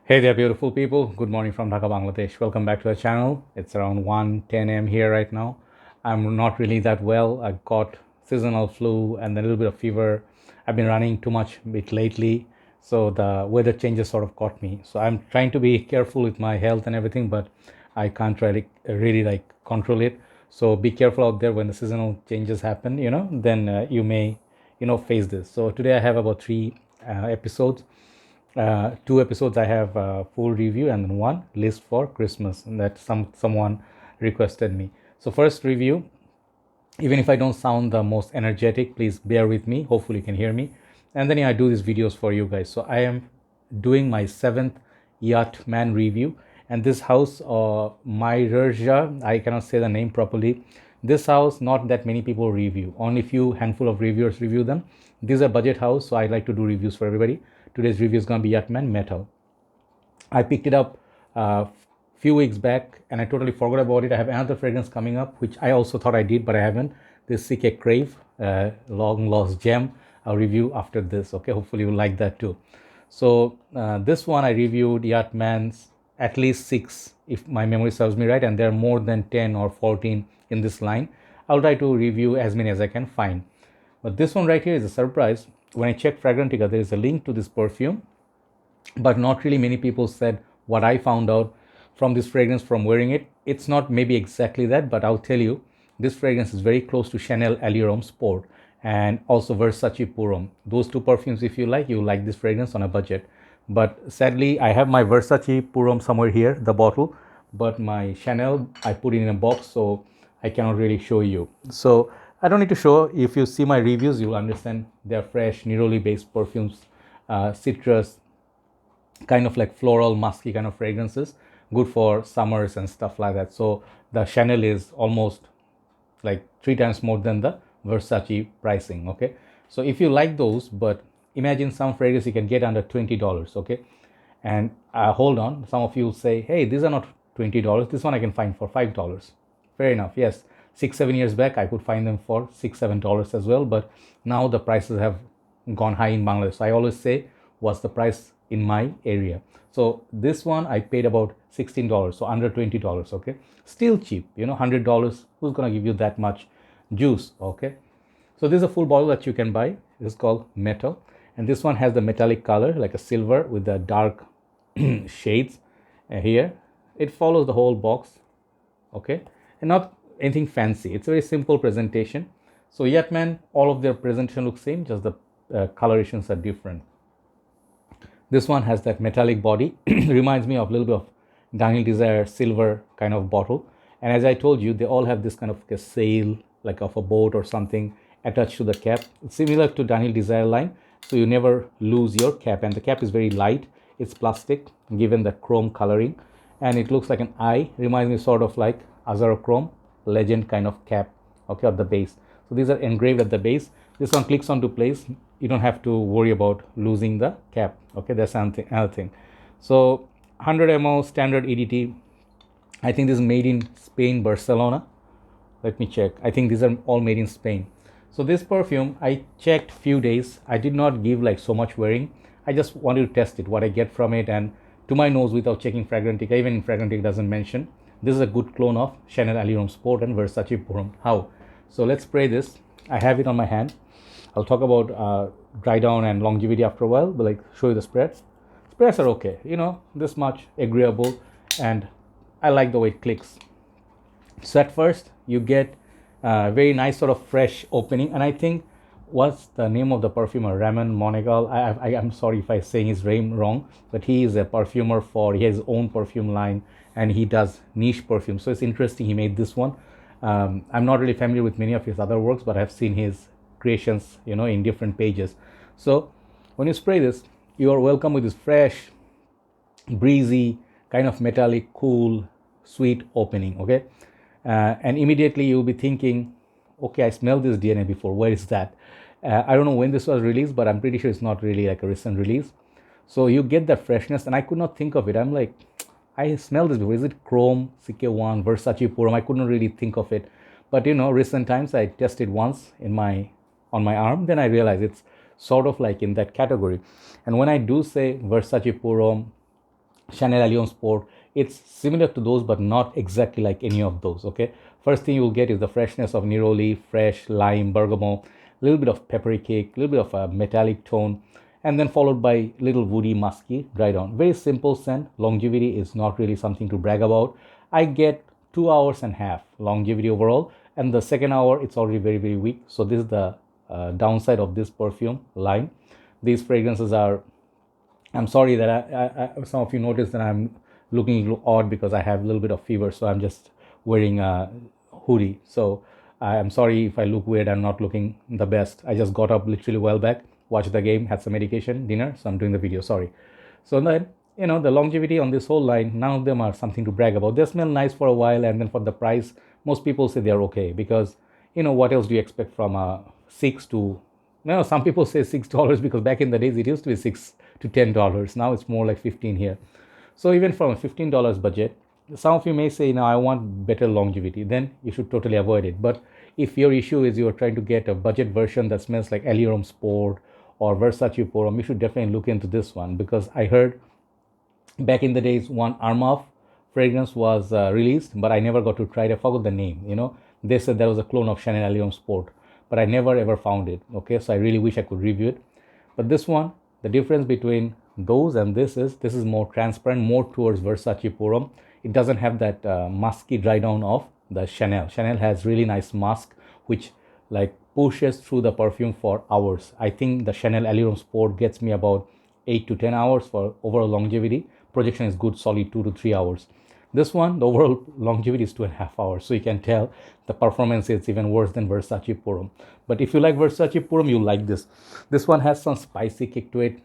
Hey there, beautiful people. Good morning from Dhaka, Bangladesh. Welcome back to the channel. It's around 1:10 a.m. here right now. I'm not really that well. I got seasonal flu and a little bit of fever. I've been running too much bit lately, so the weather changes sort of caught me. So I'm trying to be careful with my health and everything, but I can't really like control it. So be careful out there when the seasonal changes happen. Then you may face this. So today I have about three episodes. Two episodes I have full review, and then one list for Christmas that someone requested me. So first review, even if I don't sound the most energetic, please bear with me. Hopefully you can hear me. And then I do these videos for you guys. So I am doing my seventh Yacht Man review, and this house, Myrja, I cannot say the name properly. This house, not that many people review. Only few handful of reviewers review them. These are budget house, so I like to do reviews for everybody. Today's review is gonna be Yacht Man Metal. I picked it up a few weeks back and I totally forgot about it. I have another fragrance coming up, which I also thought I did, but I haven't. This CK Crave, long lost gem. I'll review after this. Okay, hopefully you like that too. So this one I reviewed Yacht Man's at least 6, if my memory serves me right, and there are more than 10 or 14 in this line. I'll try to review as many as I can find. But this one right here is a surprise. When I checked Fragrantica, there is a link to this perfume, but not really many people said what I found out from this fragrance from wearing it. It's not maybe exactly that, but I'll tell you, this fragrance is very close to Chanel Allure Sport and also Versace Purum. Those two perfumes, if you like this fragrance on a budget. But sadly, I have my Versace Purum somewhere here, the bottle, but my Chanel, I put it in a box, so I cannot really show you. So I don't need to show. If you see my reviews, you'll understand they're fresh, neroli based perfumes, citrus, kind of like floral, musky kind of fragrances, good for summers and stuff like that. So the Chanel is almost like 3 times more than the Versace pricing. Okay, so if you like those, but imagine some fragrance you can get under $20. Okay, and hold on, some of you will say, hey, these are not $20. This one I can find for $5. Fair enough. Yes, 6-7 years back I could find them for $6-7 as well, but now the prices have gone high in Bangladesh. So I always say, what's the price in my area? So this one I paid about $16, so under $20. Okay, still cheap. $100. Who's gonna give you that much juice? Okay, so this is a full bottle that you can buy. It's called Metal, and this one has the metallic color like a silver with the dark shades here. It follows the whole box. Okay, and not anything fancy. It's a very simple presentation. So Yacht Man, all of their presentation looks same, just the colorations are different. This one has that metallic body. Reminds me of a little bit of Daniel Desire silver kind of bottle. And as I told you, they all have this kind of a sail, like of a boat or something attached to the cap. It's similar to Daniel Desire line, so you never lose your cap. And the cap is very light. It's plastic, given the chrome coloring. And it looks like an eye. Reminds me sort of like Chrome Legend kind of cap, okay, at the base. So these are engraved at the base. This one clicks onto place. You don't have to worry about losing the cap. Okay, that's another thing. So 100 ml standard EDT. I think this is made in Spain, Barcelona. Let me check. I think these are all made in Spain. So this perfume, I checked few days. I did not give like so much wearing. I just wanted to test it, what I get from it, and to my nose without checking Fragrantica. Even Fragrantica doesn't mention. This is a good clone of Chanel Allure Sport and Versace Purum. How? So let's spray this. I have it on my hand. I'll talk about dry down and longevity after a while, but like show you the spreads. Spreads are okay, this much agreeable, and I like the way it clicks. So at first you get a very nice sort of fresh opening, and I think what's the name of the perfumer, Raman Monegal. I'm sorry if I'm saying his name wrong, but he is a perfumer he has his own perfume line, and he does niche perfume. So it's interesting he made this one. I'm not really familiar with many of his other works, but I've seen his creations, in different pages. So when you spray this, you are welcome with this fresh, breezy, kind of metallic, cool, sweet opening. Okay, and immediately you'll be thinking, okay, I smelled this DNA before. Where is that? I don't know when this was released, but I'm pretty sure it's not really like a recent release. So you get that freshness, and I could not think of it. I'm like, I smelled this before. Is it Chrome, CK1, Versace Purum? I couldn't really think of it. But recent times I tested once on my arm, then I realized it's sort of like in that category. And when I do say Versace Purum, Chanel Allure Sport. It's similar to those, but not exactly like any of those. Okay. First thing you'll get is the freshness of neroli, fresh lime, bergamot, a little bit of peppery cake, a little bit of a metallic tone, and then followed by little woody, musky, dried on. Very simple scent. Longevity is not really something to brag about. I get 2 hours and a half longevity overall, and the second hour it's already very very weak. So this is the downside of this perfume line. These fragrances are, I'm sorry that some of you noticed that I'm looking a little odd because I have a little bit of fever, so I'm just wearing a hoodie. So I'm sorry if I look weird. I'm not looking the best. I just got up literally a while back, watched the game, had some medication, dinner, so I'm doing the video. Sorry. So then, the longevity on this whole line, none of them are something to brag about. They smell nice for a while, and then for the price, most people say they're okay because, what else do you expect from a six to, no, some people say $6 because back in the days it used to be $6 to $10. Now it's more like 15 here. So even from a $15 budget, some of you may say, I want better longevity. Then you should totally avoid it. But if your issue is you're trying to get a budget version that smells like Allure Sport or Versace Porum, you should definitely look into this one, because I heard back in the days one Armaf fragrance was released, but I never got to try it. I forgot the name. They said there was a clone of Chanel Allure Sport, but I never ever found it. Okay, so I really wish I could review it. But this one, the difference between those and this is more transparent, more towards Versace Porum. It doesn't have that musky dry down of the Chanel. Chanel has really nice musk, which like pushes through the perfume for hours. I think the Chanel Allure Sport gets me about 8 to 10 hours for overall longevity. Projection is good, solid 2 to 3 hours. This one, the overall longevity is 2.5 hours. So you can tell the performance is even worse than Versace Porum. But if you like Versace Porum, you'll like this. This one has some spicy kick to it.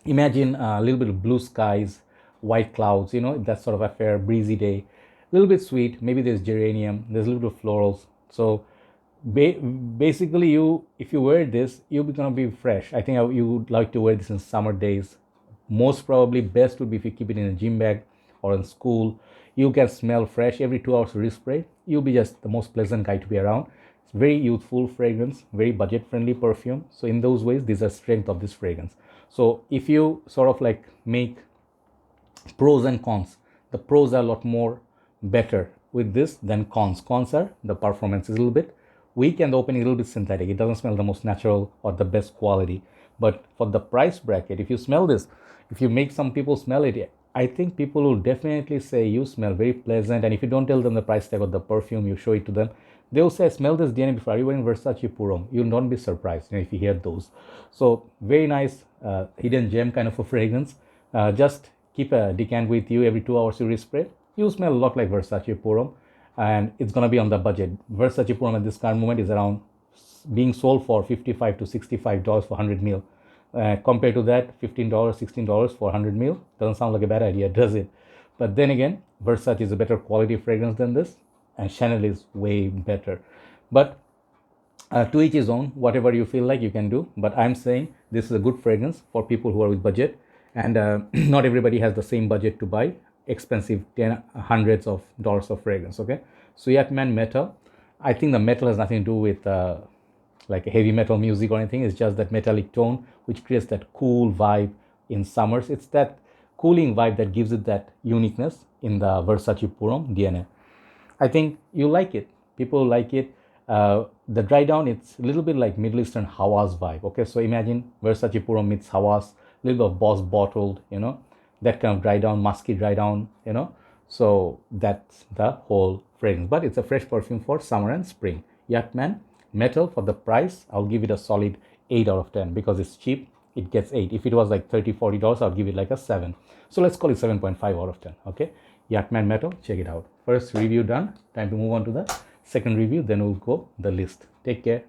Imagine a little bit of blue skies, white clouds, that sort of affair, breezy day, a little bit sweet. Maybe there's geranium, there's a little bit of florals. So basically, if you wear this, you're gonna be fresh. I think you would like to wear this in summer days. Most probably best would be if you keep it in a gym bag or in school. You can smell fresh every 2 hours respray. You'll be just the most pleasant guy to be around. It's very youthful fragrance, very budget friendly perfume. So in those ways, these are strength of this fragrance. So if you sort of like make pros and cons, the pros are a lot more better with this than cons. Cons are the performance is a little bit weak and the opening a little bit synthetic. It doesn't smell the most natural or the best quality. But for the price bracket, if you smell this, if you make some people smell it, I think people will definitely say you smell very pleasant. And if you don't tell them the price tag of the perfume, you show it to them, they'll say, smell this DNA before. Are you wearing Versace Porum? You'll not be surprised if you hear those. So very nice hidden gem kind of a fragrance. Just keep a decant with you every 2 hours you respray. You smell a lot like Versace Porum, and it's going to be on the budget. Versace Porum at this current moment is around being sold for $55 to $65 for 100 ml. Compared to that, $15, $16 for 100 ml doesn't sound like a bad idea, does it? But then again, Versace is a better quality fragrance than this, and Chanel is way better. But to each his own. Whatever you feel like you can do. But I'm saying this is a good fragrance for people who are with budget, and not everybody has the same budget to buy expensive hundreds of dollars of fragrance. Okay, so Yacht Man Metal. I think the metal has nothing to do with like heavy metal music or anything. It's just that metallic tone which creates that cool vibe in summers. It's that cooling vibe that gives it that uniqueness in the Versace Porum DNA. I think you like it. People like it. The dry down, it's a little bit like Middle Eastern Hawas vibe. Okay, so imagine Versace Porum meets Hawas, a little bit of Boss bottled, that kind of dry down, musky dry down, So that's the whole fragrance. But it's a fresh perfume for summer and spring. Yacht Man Metal, for the price, I'll give it a solid 8 out of 10 because it's cheap. It gets 8. If it was like $30, $40, I'll give it like a 7. So let's call it 7.5 out of 10. Okay, Yacht Man Metal, check it out. First review done. Time to move on to the second review. Then we'll go the list. Take care.